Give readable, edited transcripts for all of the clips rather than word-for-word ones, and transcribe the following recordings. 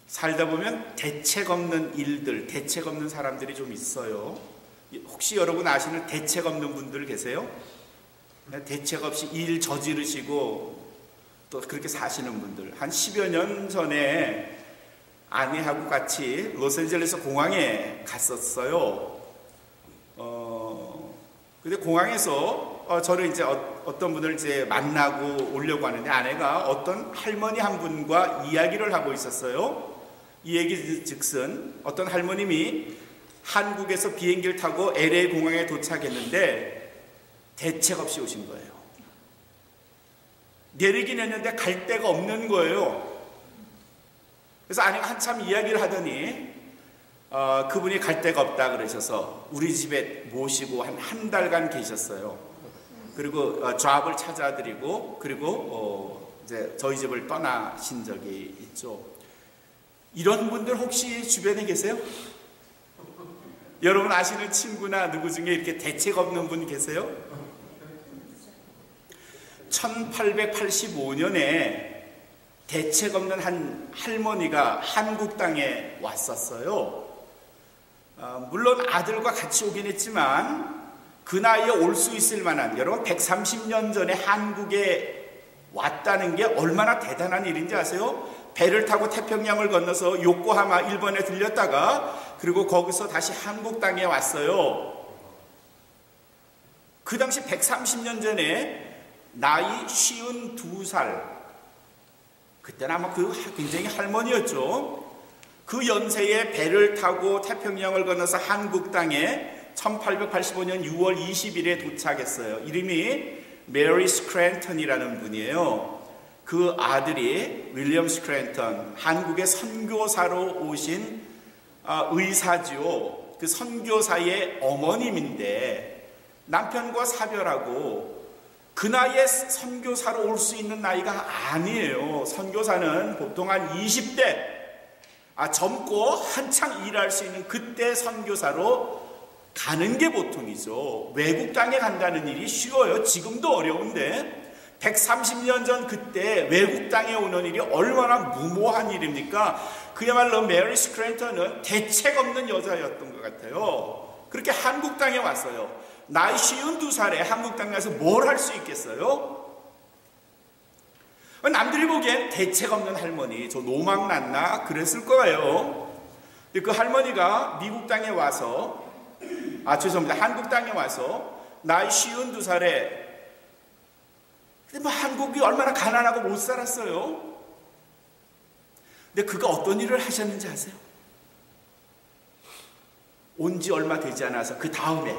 살다 보면 대책 없는 일들, 대책 없는 사람들이 좀 있어요. 혹시 여러분 아시는 대책 없는 분들 계세요? 대책 없이 일 저지르시고 또 그렇게 사시는 분들. 한 10여 년 전에 아내하고 같이 로스앤젤레스 공항에 갔었어요. 근데 공항에서 저를 이제 어떤 분을 이제 만나고 오려고 하는데 아내가 어떤 할머니 한 분과 이야기를 하고 있었어요. 이 얘기 즉슨 어떤 할머님이 한국에서 비행기를 타고 LA 공항에 도착했는데 대책 없이 오신 거예요. 내리긴 했는데 갈 데가 없는 거예요. 그래서 아내가 한참 이야기를 하더니 그분이 갈 데가 없다 그러셔서 우리 집에 모시고 한 달간 계셨어요. 그리고 잡을 찾아드리고 그리고 이제 저희 집을 떠나신 적이 있죠. 이런 분들 혹시 주변에 계세요? 여러분 아시는 친구나 누구 중에 이렇게 대책 없는 분 계세요? 1885년에 대책 없는 한 할머니가 한국 땅에 왔었어요. 물론 아들과 같이 오긴 했지만 그 나이에 올 수 있을 만한, 여러분 130년 전에 한국에 왔다는 게 얼마나 대단한 일인지 아세요? 배를 타고 태평양을 건너서 요코하마 일본에 들렸다가 그리고 거기서 다시 한국 땅에 왔어요. 그 당시 130년 전에 나이 52살, 그때는 아마 굉장히 할머니였죠. 그 연세에 배를 타고 태평양을 건너서 한국 땅에 1885년 6월 20일에 도착했어요. 이름이 메리 스크랜턴이라는 분이에요. 그 아들이 윌리엄 스크랜턴, 한국의 선교사로 오신 의사죠. 그 선교사의 어머님인데 남편과 사별하고 그 나이에 선교사로 올 수 있는 나이가 아니에요. 선교사는 보통 한 20대, 젊고 한창 일할 수 있는 그때 선교사로 가는 게 보통이죠. 외국 땅에 간다는 일이 쉬워요. 지금도 어려운데 130년 전 그때 외국 땅에 오는 일이 얼마나 무모한 일입니까? 그야말로 메리 스크랜턴은 대책 없는 여자였던 것 같아요. 그렇게 한국 땅에 왔어요. 나이 52살에 한국 땅에 가서 뭘 할 수 있겠어요? 남들이 보기엔 대책 없는 할머니, 저 노망 났나? 그랬을 거예요. 근데 그 할머니가 미국 땅에 와서, 죄송합니다. 한국 땅에 와서 나이 52살에, 근데 뭐 한국이 얼마나 가난하고 못 살았어요. 근데 그가 어떤 일을 하셨는지 아세요? 온 지 얼마 되지 않아서 그 다음에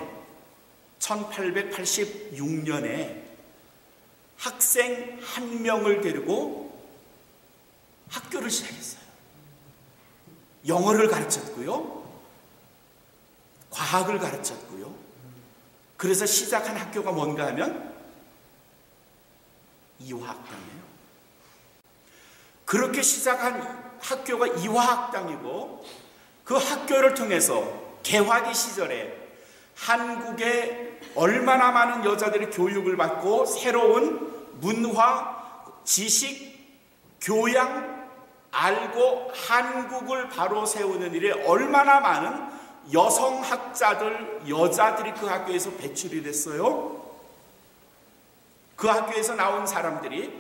1886년에 학생 한 명을 데리고 학교를 시작했어요. 영어를 가르쳤고요. 과학을 가르쳤고요. 그래서 시작한 학교가 뭔가 하면 이화학당이에요. 그렇게 시작한 학교가 이화학당이고 그 학교를 통해서 개화기 시절에 한국에 얼마나 많은 여자들이 교육을 받고 새로운 문화, 지식, 교양, 알고 한국을 바로 세우는 일에 얼마나 많은 여성학자들, 여자들이 그 학교에서 배출이 됐어요. 그 학교에서 나온 사람들이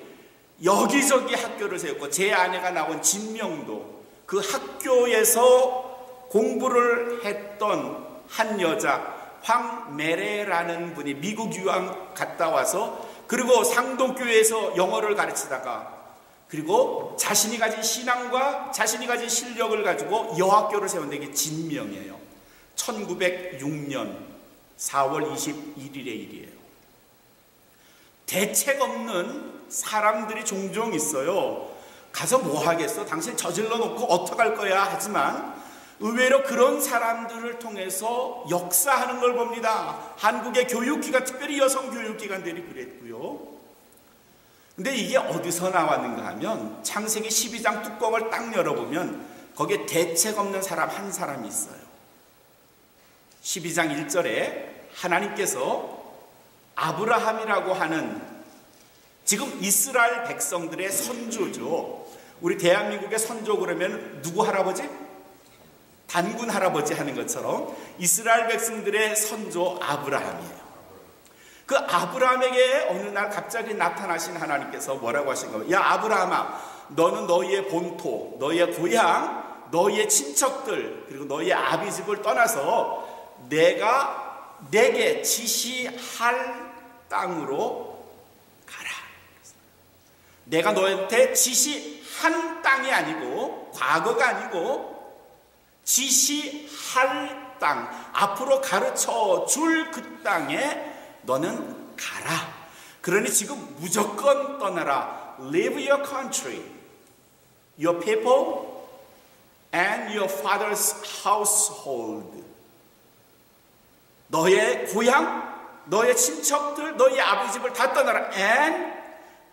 여기저기 학교를 세웠고 제 아내가 나온 진명도 그 학교에서 공부를 했던 한 여자 황메레라는 분이 미국 유학 갔다 와서 그리고 상동교회에서 영어를 가르치다가 그리고 자신이 가진 신앙과 자신이 가진 실력을 가지고 여학교를 세운 게 진명이에요. 1906년 4월 21일의 일이에요. 대책 없는 사람들이 종종 있어요. 가서 뭐 하겠어? 당신 저질러 놓고 어떡할 거야? 하지만 의외로 그런 사람들을 통해서 역사하는 걸 봅니다. 한국의 교육기관, 특별히 여성 교육기관들이 그랬고요. 근데 이게 어디서 나왔는가 하면 창세기 12장 뚜껑을 딱 열어보면 거기에 대책 없는 사람 한 사람이 있어요. 12장 1절에 하나님께서 아브라함이라고 하는 지금 이스라엘 백성들의 선조죠. 우리 대한민국의 선조 그러면 누구 할아버지? 단군 할아버지 하는 것처럼 이스라엘 백성들의 선조 아브라함이에요. 그 아브라함에게 어느 날 갑자기 나타나신 하나님께서 뭐라고 하신 거예요? 야 아브라함아, 너는 너희의 본토, 너희의 고향, 너희의 친척들, 그리고 너희의 아비집을 떠나서 내가 내게 지시할 땅으로 가라. 내가 너한테 지시한 땅이 아니고, 과거가 아니고 지시할 땅, 앞으로 가르쳐 줄 그 땅에 너는 가라. 그러니 지금 무조건 떠나라. Leave your country, your people, and your father's household. 너의 고향, 너의 친척들, 너의 아버지 집을 다 떠나라. And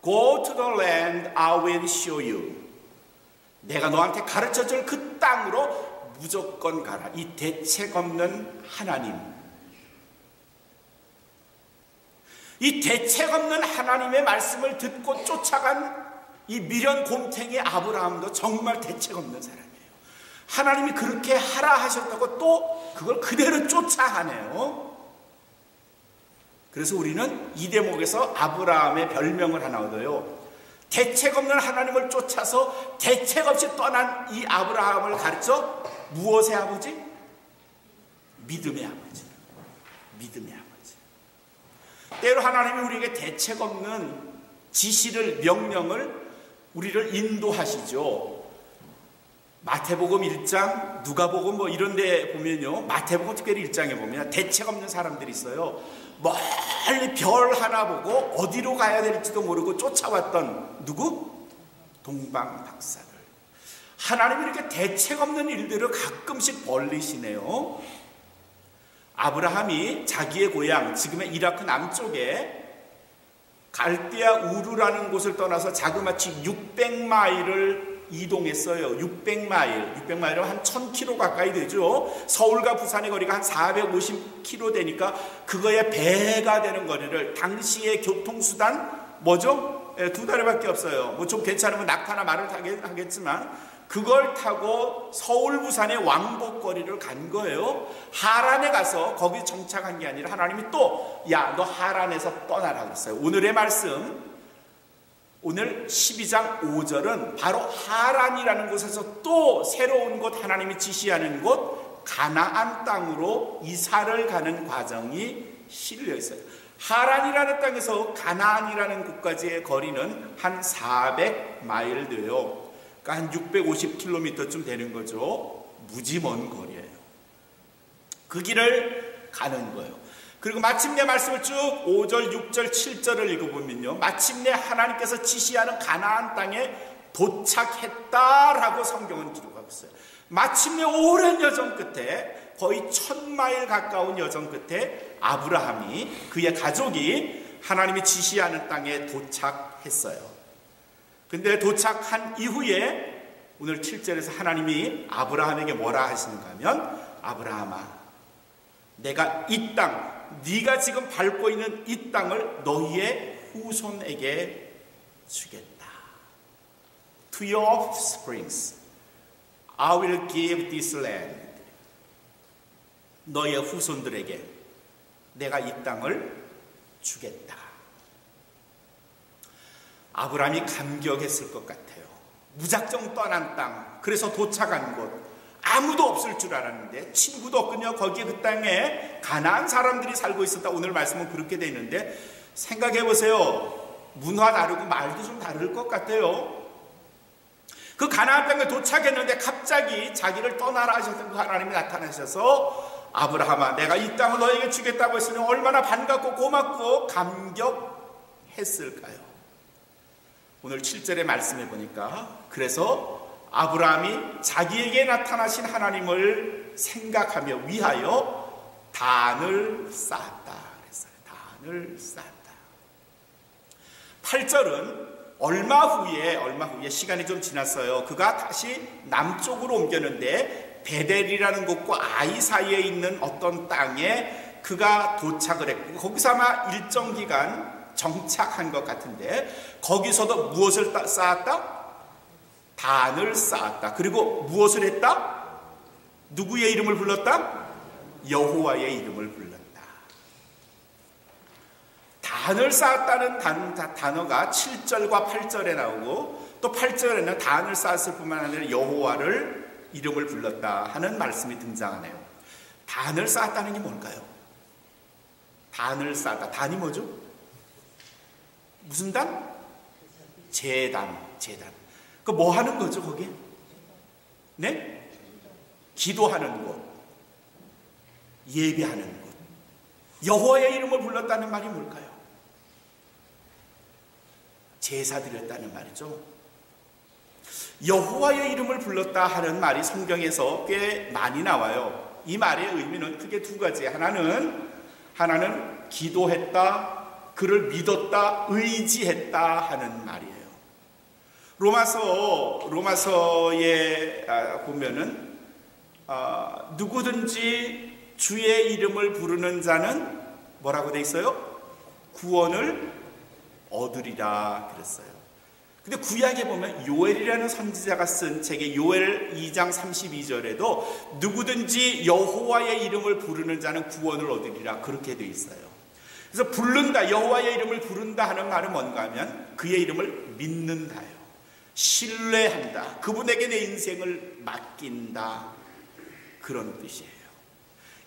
go to the land I will show you. 내가 너한테 가르쳐줄 그 땅으로 무조건 가라. 이 대책 없는 하나님, 이 대책 없는 하나님의 말씀을 듣고 쫓아간 이 미련 곰탱이 아브라함도 정말 대책 없는 사람이에요. 하나님이 그렇게 하라 하셨다고 또 그걸 그대로 쫓아가네요. 그래서 우리는 이 대목에서 아브라함의 별명을 하나 얻어요. 대책 없는 하나님을 쫓아서 대책 없이 떠난 이 아브라함을 가르쳐 무엇의 아버지? 믿음의 아버지. 믿음의 아버지. 때로 하나님이 우리에게 대책 없는 지시를, 명령을 우리를 인도하시죠. 마태복음 1장, 누가복음 뭐 이런 데 보면요, 마태복음 특별히 1장에 보면 대책 없는 사람들이 있어요. 멀리 별 하나 보고 어디로 가야 될지도 모르고 쫓아왔던 누구? 동방박사들. 하나님이 이렇게 대책 없는 일들을 가끔씩 벌리시네요. 아브라함이 자기의 고향, 지금의 이라크 남쪽에 갈대아 우르라는 곳을 떠나서 자그마치 600마일을 이동했어요. 600마일이면 한 1000km 가까이 되죠. 서울과 부산의 거리가 한 450km 되니까 그거에 배가 되는 거리를, 당시의 교통수단 뭐죠? 2다리밖에 없어요. 뭐 좀 괜찮으면 낙타나 말을 타겠지만 그걸 타고 서울 부산의 왕복거리를 간 거예요. 하란에 가서 거기 정착한 게 아니라 하나님이 또 야, 너 하란에서 떠나라 그랬어요. 오늘의 말씀, 오늘 12장 5절은 바로 하란이라는 곳에서 또 새로운 곳, 하나님이 지시하는 곳 가나안 땅으로 이사를 가는 과정이 실려 있어요. 하란이라는 땅에서 가나안이라는 곳까지의 거리는 한 400마일 돼요. 그러니까 한 650km쯤 되는 거죠. 무지 먼 거리예요. 그 길을 가는 거예요. 그리고 마침내 말씀을 쭉 5절, 6절, 7절을 읽어보면요, 마침내 하나님께서 지시하는 가나안 땅에 도착했다라고 성경은 기록하고 있어요. 마침내 오랜 여정 끝에, 거의 1000마일 가까운 여정 끝에 아브라함이, 그의 가족이 하나님이 지시하는 땅에 도착했어요. 근데 도착한 이후에 오늘 7절에서 하나님이 아브라함에게 뭐라 하시는가 하면, 아브라함아, 내가 이 땅, 네가 지금 밟고 있는 이 땅을 너희의 후손에게 주겠다. To your offsprings I will give this land. 너희의 후손들에게 내가 이 땅을 주겠다. 아브라함이 감격했을 것 같아요. 무작정 떠난 땅, 그래서 도착한 곳, 아무도 없을 줄 알았는데, 친구도 없군요. 거기에 그 땅에 가나안 사람들이 살고 있었다. 오늘 말씀은 그렇게 되어 있는데, 생각해 보세요. 문화 다르고 말도 좀 다를 것 같아요. 그 가나안 땅에 도착했는데 갑자기 자기를 떠나라 하셨던 그 하나님이 나타나셔서, 아브라함아, 내가 이 땅을 너에게 주겠다고 했으니 얼마나 반갑고 고맙고 감격했을까요? 오늘 7절의 말씀해 보니까, 그래서 아브라함이 자기에게 나타나신 하나님을 생각하며 위하여 단을 쌓았다 그랬어요. 단을 쌓았다. 8절은 얼마 후에 시간이 좀 지났어요. 그가 다시 남쪽으로 옮겼는데 베델이라는 곳과 아이 사이에 있는 어떤 땅에 그가 도착을 했고, 거기서 아마 일정 기간 정착한 것 같은데, 거기서도 무엇을 쌓았다? 단을 쌓았다. 그리고 무엇을 했다? 누구의 이름을 불렀다? 여호와의 이름을 불렀다. 단을 쌓았다는 단어가 7절과 8절에 나오고, 또 8절에는 단을 쌓았을 뿐만 아니라 여호와를 이름을 불렀다 하는 말씀이 등장하네요. 단을 쌓았다는 게 뭘까요? 단을 쌓았다. 단이 뭐죠? 무슨 단? 제단. 그 뭐 하는 거죠, 거기에? 네? 기도하는 곳, 예배하는 곳. 여호와의 이름을 불렀다는 말이 뭘까요? 제사 드렸다는 말이죠. 여호와의 이름을 불렀다 하는 말이 성경에서 꽤 많이 나와요. 이 말의 의미는 크게 두 가지. 하나는 기도했다, 그를 믿었다, 의지했다 하는 말이에요. 로마서에 보면은 누구든지 주의 이름을 부르는 자는 뭐라고 돼 있어요? 구원을 얻으리라 그랬어요. 근데 구약에 보면 요엘이라는 선지자가 쓴 책의 요엘 2장 32절에도 누구든지 여호와의 이름을 부르는 자는 구원을 얻으리라 그렇게 돼 있어요. 그래서 부른다, 여호와의 이름을 부른다 하는 말은 뭔가 하면 그의 이름을 믿는다요, 신뢰한다, 그분에게 내 인생을 맡긴다, 그런 뜻이에요.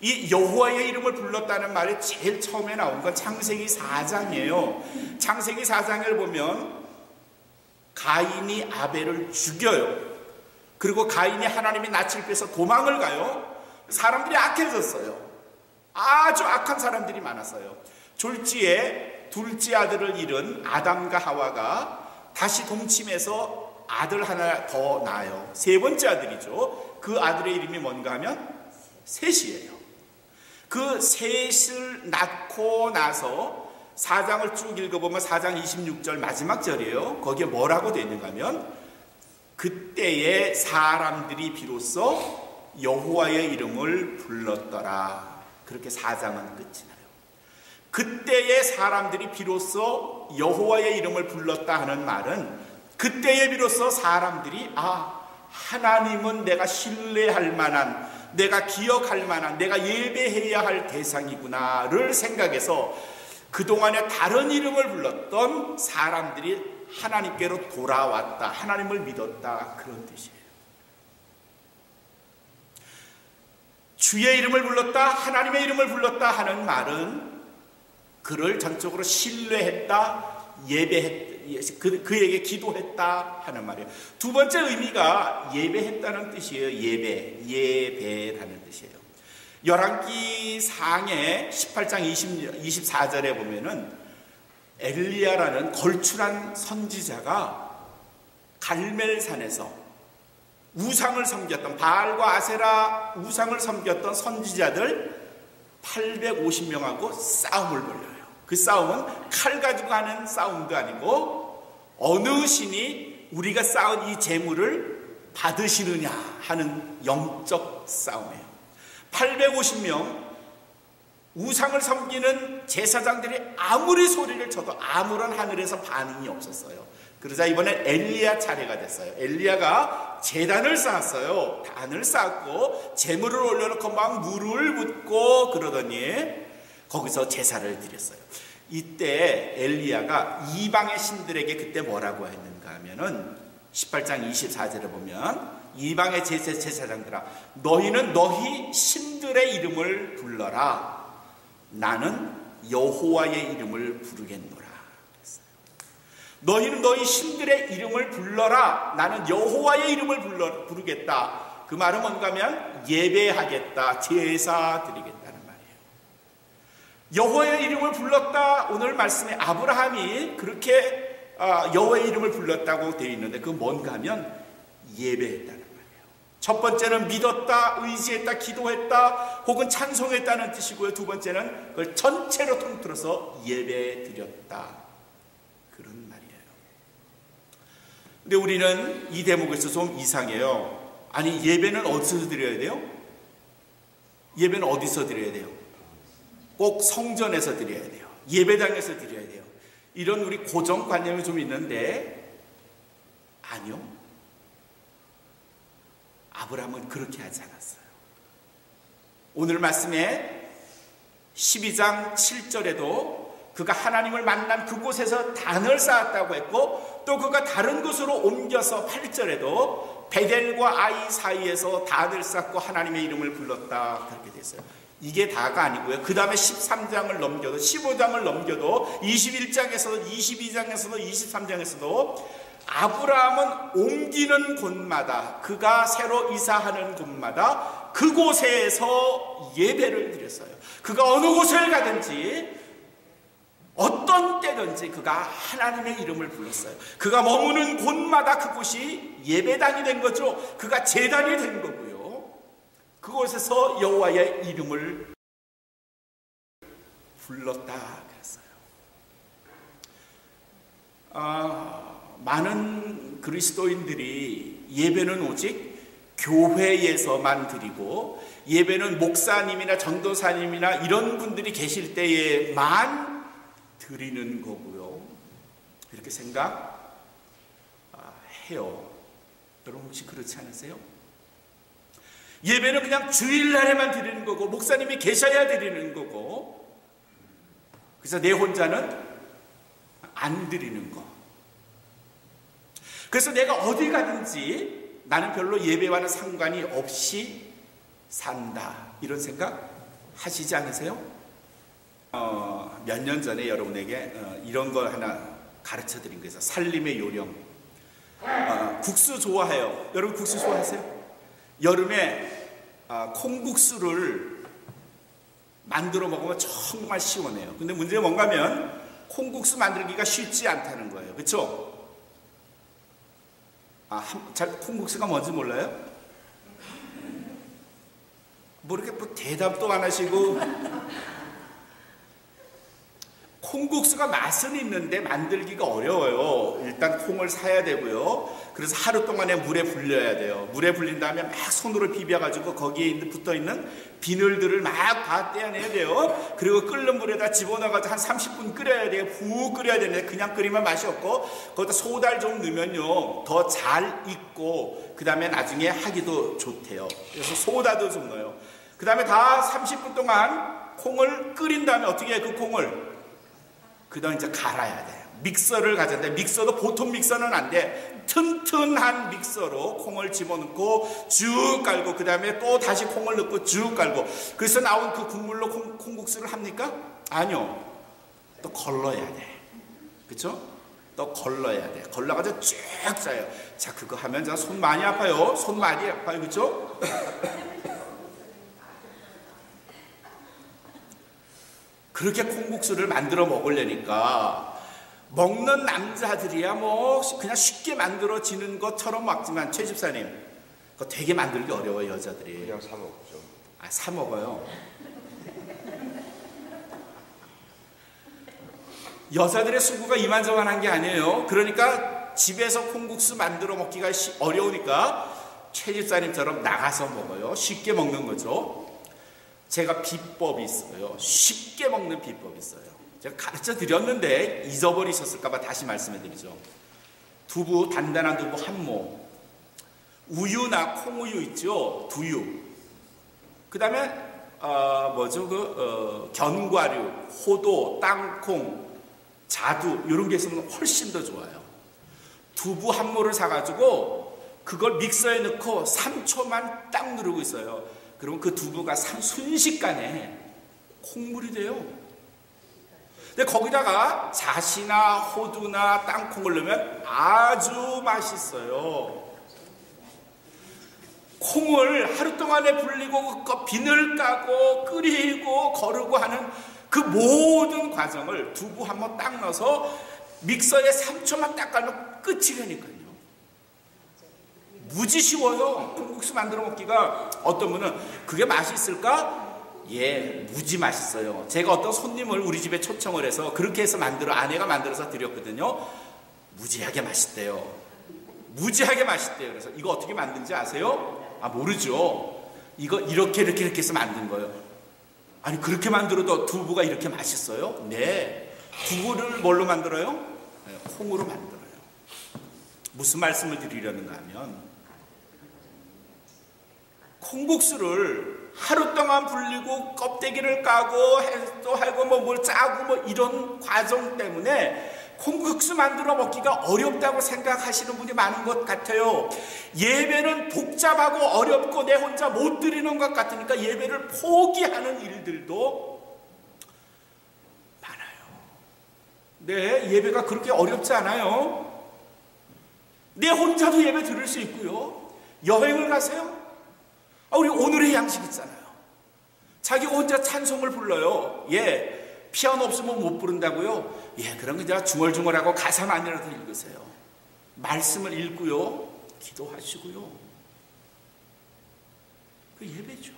이 여호와의 이름을 불렀다는 말이 제일 처음에 나온 건 창세기 4장이에요. 창세기 4장을 보면 가인이 아벨을 죽여요. 그리고 가인이 하나님의 낯을 빼서 도망을 가요. 사람들이 악해졌어요. 아주 악한 사람들이 많았어요. 졸지에 둘째 아들을 잃은 아담과 하와가 다시 동침해서 아들 하나 더 낳아요. 세 번째 아들이죠. 그 아들의 이름이 뭔가 하면 셋이에요. 그 셋을 낳고 나서 4장을 쭉 읽어보면 4장 26절 마지막 절이에요. 거기에 뭐라고 되어 있는가 하면 그때의 사람들이 비로소 여호와의 이름을 불렀더라. 그렇게 4장은 끝이 나요. 그때의 사람들이 비로소 여호와의 이름을 불렀다 하는 말은 그때에 비로소 사람들이 하나님은 내가 신뢰할 만한, 내가 기억할 만한, 내가 예배해야 할 대상이구나를 생각해서 그동안에 다른 이름을 불렀던 사람들이 하나님께로 돌아왔다, 하나님을 믿었다, 그런 뜻이에요. 주의 이름을 불렀다, 하나님의 이름을 불렀다 하는 말은 그를 전적으로 신뢰했다, 예배했다, 그에게 기도했다 하는 말이에요. 두 번째 의미가 예배했다는 뜻이에요. 예배라는 뜻이에요. 열왕기 상의 18장 24절에 보면은 엘리야라는 걸출한 선지자가 갈멜산에서 우상을 섬겼던, 바알과 아세라 우상을 섬겼던 선지자들 850명하고 싸움을 벌여요. 그 싸움은 칼 가지고 하는 싸움도 아니고 어느 신이 우리가 쌓은 이 재물을 받으시느냐 하는 영적 싸움이에요. 850명 우상을 섬기는 제사장들이 아무리 소리를 쳐도 아무런 하늘에서 반응이 없었어요. 그러자 이번엔 엘리야 차례가 됐어요. 엘리야가 제단을 쌓았어요. 단을 쌓고 재물을 올려놓고 막 물을 붓고 그러더니 거기서 제사를 드렸어요. 이때 엘리야가 이방의 신들에게 그때 뭐라고 했는가 하면은 18장 24절에 보면 이방의 제사장들아, 너희는 너희 신들의 이름을 불러라. 나는 여호와의 이름을 부르겠노라. 너희는 너희 신들의 이름을 불러라. 나는 여호와의 이름을 부르겠다. 그 말은 뭔가 하면 예배하겠다, 제사 드리겠다는 말이에요. 여호와의 이름을 불렀다. 오늘 말씀에 아브라함이 그렇게 여호와의 이름을 불렀다고 되어 있는데 그 뭔가 하면 예배했다는 말이에요. 첫 번째는 믿었다, 의지했다, 기도했다, 혹은 찬송했다는 뜻이고요. 두 번째는 그걸 전체로 통틀어서 예배드렸다. 그런 말이에요. 근데 우리는 이 대목에서 좀 이상해요. 아니, 예배는 어디서 드려야 돼요? 예배는 어디서 드려야 돼요? 꼭 성전에서 드려야 돼요. 예배당에서 드려야 돼요. 이런 우리 고정관념이 좀 있는데 아니요. 아브라함은 그렇게 하지 않았어요. 오늘 말씀에 12장 7절에도 그가 하나님을 만난 그곳에서 단을 쌓았다고 했고, 또 그가 다른 곳으로 옮겨서 8절에도 베델과 아이 사이에서 단을 쌓고 하나님의 이름을 불렀다, 그렇게 됐어요. 이게 다가 아니고요. 그 다음에 13장을 넘겨도, 15장을 넘겨도, 21장에서도, 22장에서도, 23장에서도 아브라함은 옮기는 곳마다, 그가 새로 이사하는 곳마다 그곳에서 예배를 드렸어요. 그가 어느 곳을 가든지 어떤 때든지 그가 하나님의 이름을 불렀어요. 그가 머무는 곳마다 그곳이 예배당이 된 거죠. 그가 제단이 된 거고요. 그곳에서 여호와의 이름을 불렀다 그랬어요. 많은 그리스도인들이 예배는 오직 교회에서만 드리고, 예배는 목사님이나 전도사님이나 이런 분들이 계실 때에만 드리는 거고요. 이렇게 생각해요. 여러분 혹시 그렇지 않으세요? 예배는 그냥 주일날에만 드리는 거고, 목사님이 계셔야 드리는 거고, 그래서 내 혼자는 안 드리는 거. 그래서 내가 어디 가든지 나는 별로 예배와는 상관이 없이 산다, 이런 생각 하시지 않으세요? 몇 년 전에 여러분에게 이런 걸 하나 가르쳐 드린 거예요. 살림의 요령. 국수 좋아해요. 여러분 국수 좋아하세요? 여름에 콩국수를 만들어 먹으면 정말 시원해요. 근데 문제가 뭔가 하면 콩국수 만들기가 쉽지 않다는 거예요. 그렇죠? 잘 콩국수가 뭔지 몰라요? 뭐 이렇게 뭐 대답도 안 하시고. 콩국수가 맛은 있는데 만들기가 어려워요. 일단 콩을 사야 되고요. 그래서 하루 동안에 물에 불려야 돼요. 물에 불린 다음에 막 손으로 비벼가지고 거기에 붙어있는 비늘들을 막 다 떼어내야 돼요. 그리고 끓는 물에다 집어넣어가지고 한 30분 끓여야 돼요. 푹 끓여야 되는데 그냥 끓이면 맛이 없고, 거기다 소달 좀 넣으면요 더 잘 익고, 그 다음에 나중에 하기도 좋대요. 그래서 소다도 좀 넣어요. 그 다음에 다 30분 동안 콩을 끓인 다음에 어떻게 해요? 그 콩을 그 다음에 이제 갈아야 돼요. 믹서를 가져야 돼. 믹서도 보통 믹서는 안 돼. 튼튼한 믹서로 콩을 집어넣고 쭉 깔고, 그 다음에 또 다시 콩을 넣고 쭉 깔고, 그래서 나온 그 국물로 콩국수를 합니까? 아니요. 또 걸러야 돼. 그쵸? 또 걸러야 돼. 걸러가지고 쭉 짜요. 자, 그거 하면 손 많이 아파요. 손 많이 아파요. 그쵸? 그렇게 콩국수를 만들어 먹으려니까 먹는 남자들이야 뭐 그냥 쉽게 만들어지는 것처럼 먹지만, 최 집사님 그거 되게 만들기 어려워요. 여자들이 그냥 사 먹죠. 사 먹어요. 여자들의 수고가 이만저만한 게 아니에요. 그러니까 집에서 콩국수 만들어 먹기가 어려우니까 최 집사님처럼 나가서 먹어요. 쉽게 먹는 거죠. 제가 비법이 있어요. 쉽게 먹는 비법이 있어요. 제가 가르쳐 드렸는데 잊어버리셨을까봐 다시 말씀해 드리죠. 두부, 단단한 두부 한 모, 우유나 콩우유 있죠? 두유. 그 다음에 견과류, 호도, 땅콩, 자두 이런 게 있으면 훨씬 더 좋아요. 두부 한 모를 사가지고 그걸 믹서에 넣고 3초만 딱 누르고 있어요. 그러면 그 두부가 순식간에 콩물이 돼요. 근데 거기다가 잣이나 호두나 땅콩을 넣으면 아주 맛있어요. 콩을 하루 동안에 불리고 비늘 까고 끓이고 거르고 하는 그 모든 과정을 두부 한 번 딱 넣어서 믹서에 3초만 딱 깔면 끝이라니까요. 무지 쉬워요. 콩국수 만들어 먹기가. 어떤 분은 그게 맛있을까? 예, 무지 맛있어요. 제가 어떤 손님을 우리 집에 초청을 해서 그렇게 해서 아내가 만들어서 드렸거든요. 무지하게 맛있대요. 무지하게 맛있대요. 그래서 이거 어떻게 만든지 아세요? 모르죠. 이거 이렇게 해서 만든 거예요. 아니, 그렇게 만들어도 두부가 이렇게 맛있어요? 네. 두부를 뭘로 만들어요? 네, 콩으로 만들어요. 무슨 말씀을 드리려는가 하면, 콩국수를 하루 동안 불리고 껍데기를 까고 또 하고 뭘 짜고 이런 과정 때문에 콩국수 만들어 먹기가 어렵다고 생각하시는 분이 많은 것 같아요. 예배는 복잡하고 어렵고 내 혼자 못 드리는 것 같으니까 예배를 포기하는 일들도 많아요. 네, 예배가 그렇게 어렵지 않아요. 내 혼자도 예배 드릴 수 있고요. 여행을 가세요. 우리 오늘의 양식 있잖아요. 자기 혼자 찬송을 불러요. 피아노 없으면 못 부른다고요? 그럼 그냥 중얼중얼하고 가사만이라도 읽으세요. 말씀을 읽고요. 기도하시고요. 그 예배죠.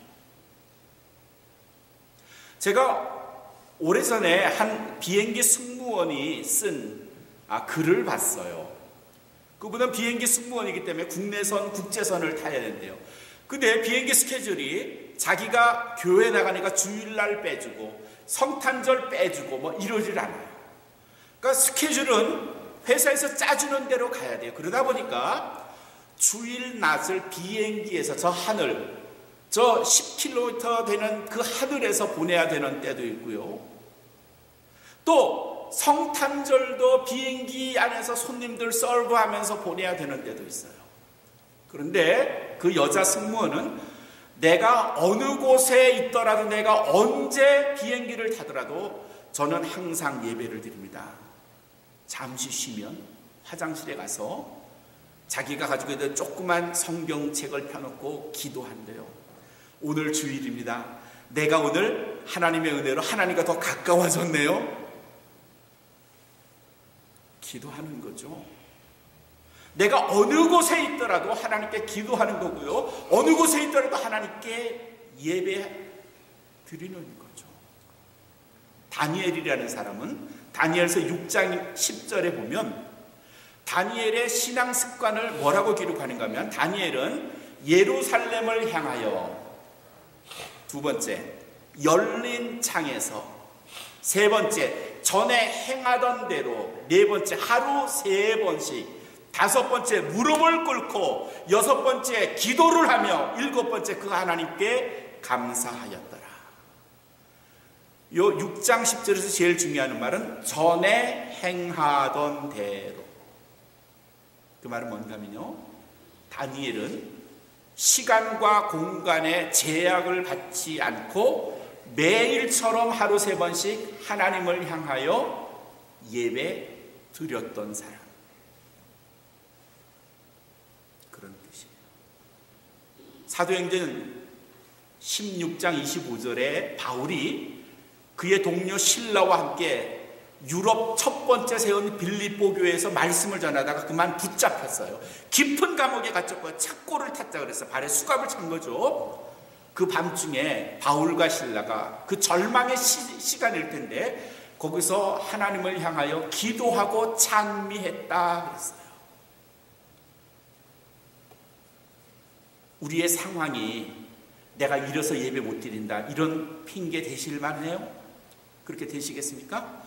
제가 오래전에 한 비행기 승무원이 쓴 글을 봤어요. 그분은 비행기 승무원이기 때문에 국내선, 국제선을 타야 된대요. 근데 비행기 스케줄이 자기가 교회 나가니까 주일날 빼주고 성탄절 빼주고 이러질 않아요. 그러니까 스케줄은 회사에서 짜주는 대로 가야 돼요. 그러다 보니까 주일 낮을 비행기에서 저 하늘, 저 10km 되는 그 하늘에서 보내야 되는 때도 있고요. 또 성탄절도 비행기 안에서 손님들 서브하면서 보내야 되는 때도 있어요. 그런데 그 여자 승무원은 내가 어느 곳에 있더라도 내가 언제 비행기를 타더라도 저는 항상 예배를 드립니다. 잠시 쉬면 화장실에 가서 자기가 가지고 있는 조그만 성경책을 펴놓고 기도한대요. 오늘 주일입니다. 내가 오늘 하나님의 은혜로 하나님과 더 가까워졌네요. 기도하는 거죠. 내가 어느 곳에 있더라도 하나님께 기도하는 거고요. 어느 곳에 있더라도 하나님께 예배 드리는 거죠. 다니엘이라는 사람은 다니엘서 6장 10절에 보면 다니엘의 신앙 습관을 뭐라고 기록하는가 하면 다니엘은 예루살렘을 향하여 두 번째 열린 창에서 세 번째 전에 행하던 대로 네 번째 하루 세 번씩 다섯 번째 무릎을 꿇고 여섯 번째 기도를 하며 일곱 번째 그 하나님께 감사하였더라. 요 6장 10절에서 제일 중요한 말은 전에 행하던 대로. 그 말은 뭔가 하면요, 다니엘은 시간과 공간에 제약을 받지 않고 매일처럼 하루 세 번씩 하나님을 향하여 예배 드렸던 사람. 그런 뜻이에요. 사도행전 16장 25절에 바울이 그의 동료 실라와 함께 유럽 첫 번째 세운 빌립보 교회에서 말씀을 전하다가 그만 붙잡혔어요. 깊은 감옥에 갇혔고 착고를 탔다 그래서 발에 수갑을 찬 거죠. 그 밤중에 바울과 실라가 그 절망의 시간일 텐데 거기서 하나님을 향하여 기도하고 찬미했다 그랬어요. 우리의 상황이 내가 이래서 예배 못 드린다 이런 핑계 되실 만해요? 그렇게 되시겠습니까?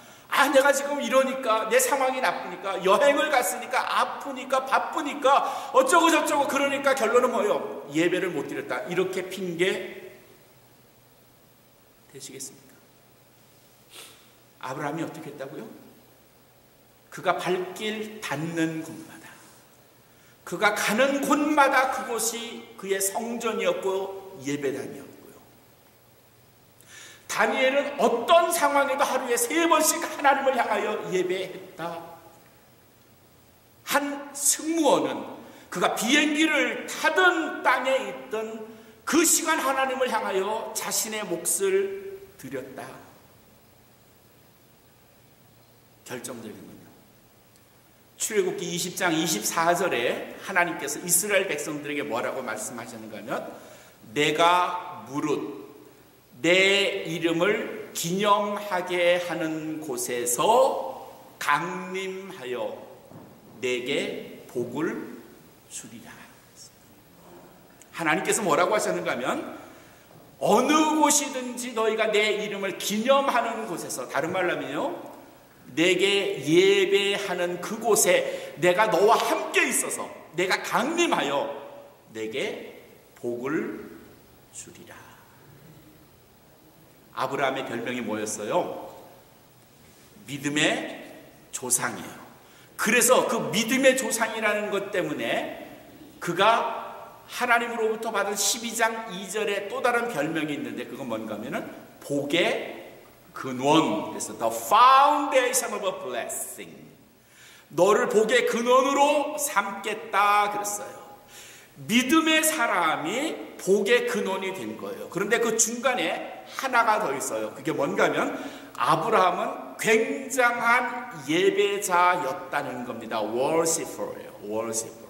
내가 지금 이러니까 내 상황이 나쁘니까 여행을 갔으니까 아프니까 바쁘니까 어쩌고 저쩌고 그러니까 결론은 뭐예요? 예배를 못 드렸다 이렇게 핑계 되시겠습니까? 아브라함이 어떻게 했다고요? 그가 발길 닿는 곳마다 그가 가는 곳마다 그곳이 그의 성전이었고 예배당이었고 다니엘은 어떤 상황에도 하루에 세 번씩 하나님을 향하여 예배했다. 한 승무원은 그가 비행기를 타던 땅에 있던 그 시간 하나님을 향하여 자신의 몫을 드렸다. 결정적인 건요. 출애굽기 20장 24절에 하나님께서 이스라엘 백성들에게 뭐라고 말씀하셨는가 하면 내가 무릇 내 이름을 기념하게 하는 곳에서 강림하여 내게 복을 주리라. 하나님께서 뭐라고 하셨는가 하면 어느 곳이든지 너희가 내 이름을 기념하는 곳에서, 다른 말로 하면요, 내게 예배하는 그곳에 내가 너와 함께 있어서 내가 강림하여 내게 복을 주리라. 아브라함의 별명이 뭐였어요? 믿음의 조상이에요. 그래서 그 믿음의 조상이라는 것 때문에 그가 하나님으로부터 받은 12장 2절에 또 다른 별명이 있는데 그건 뭔가 하면은 복의 근원. 그래서 the foundation of a blessing. 너를 복의 근원으로 삼겠다 그랬어요. 믿음의 사람이 복의 근원이 된 거예요. 그런데 그 중간에 하나가 더 있어요. 그게 뭔가 하면 아브라함은 굉장한 예배자였다는 겁니다. worshipper예요. worshipper.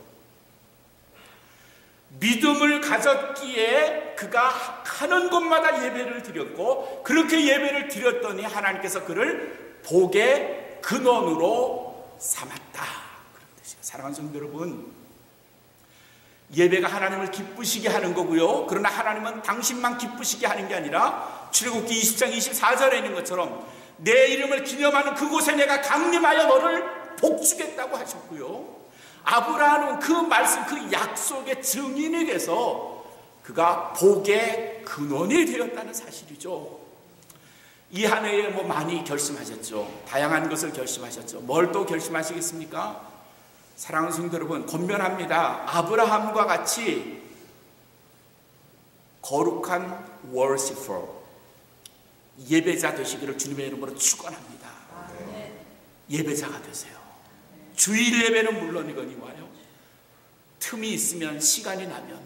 믿음을 가졌기에 그가 가는 곳마다 예배를 드렸고 그렇게 예배를 드렸더니 하나님께서 그를 복의 근원으로 삼았다. 그런 뜻이에요. 사랑하는 성도 여러분, 예배가 하나님을 기쁘시게 하는 거고요. 그러나 하나님은 당신만 기쁘시게 하는 게 아니라 출애굽기 20장 24절에 있는 것처럼 내 이름을 기념하는 그곳에 내가 강림하여 너를 복주겠다고 하셨고요. 아브라함은 그 말씀, 그 약속의 증인이 돼서 그가 복의 근원이 되었다는 사실이죠. 이 한 해에 많이 결심하셨죠. 다양한 것을 결심하셨죠. 뭘 또 결심하시겠습니까? 사랑하는 성도 여러분, 권면합니다. 아브라함과 같이 거룩한 worshipper, 예배자 되시기를 주님의 이름으로 축원합니다. 예배자가 되세요. 주일 예배는 물론이거니와요. 틈이 있으면, 시간이 나면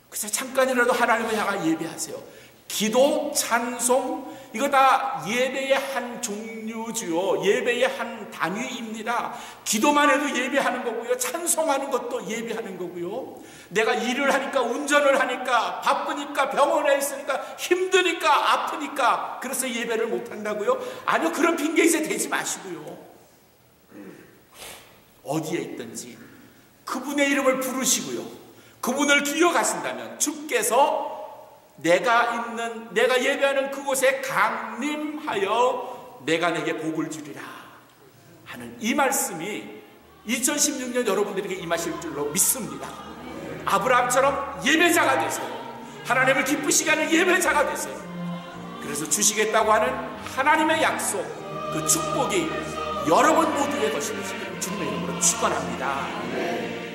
그래서 잠깐이라도 하나님을 향한 예배하세요. 기도, 찬송, 이거 다 예배의 한 종류지요. 예배의 한 단위입니다. 기도만 해도 예배하는 거고요. 찬송하는 것도 예배하는 거고요. 내가 일을 하니까, 운전을 하니까, 바쁘니까, 병원에 있으니까, 힘드니까, 아프니까 그래서 예배를 못한다고요? 아니요, 그런 핑계 이제 대지 마시고요. 어디에 있든지 그분의 이름을 부르시고요. 그분을 기억하신다면 주께서 내가 예배하는 그곳에 강림하여 내가 내게 복을 주리라 하는 이 말씀이 2016년 여러분들에게 임하실 줄로 믿습니다. 아브라함처럼 예배자가 되세요. 하나님을 기쁘시게 하는 예배자가 되세요. 그래서 주시겠다고 하는 하나님의 약속, 그 축복이 여러분 모두의 것이 되시기를 주님의 이름으로 축원합니다.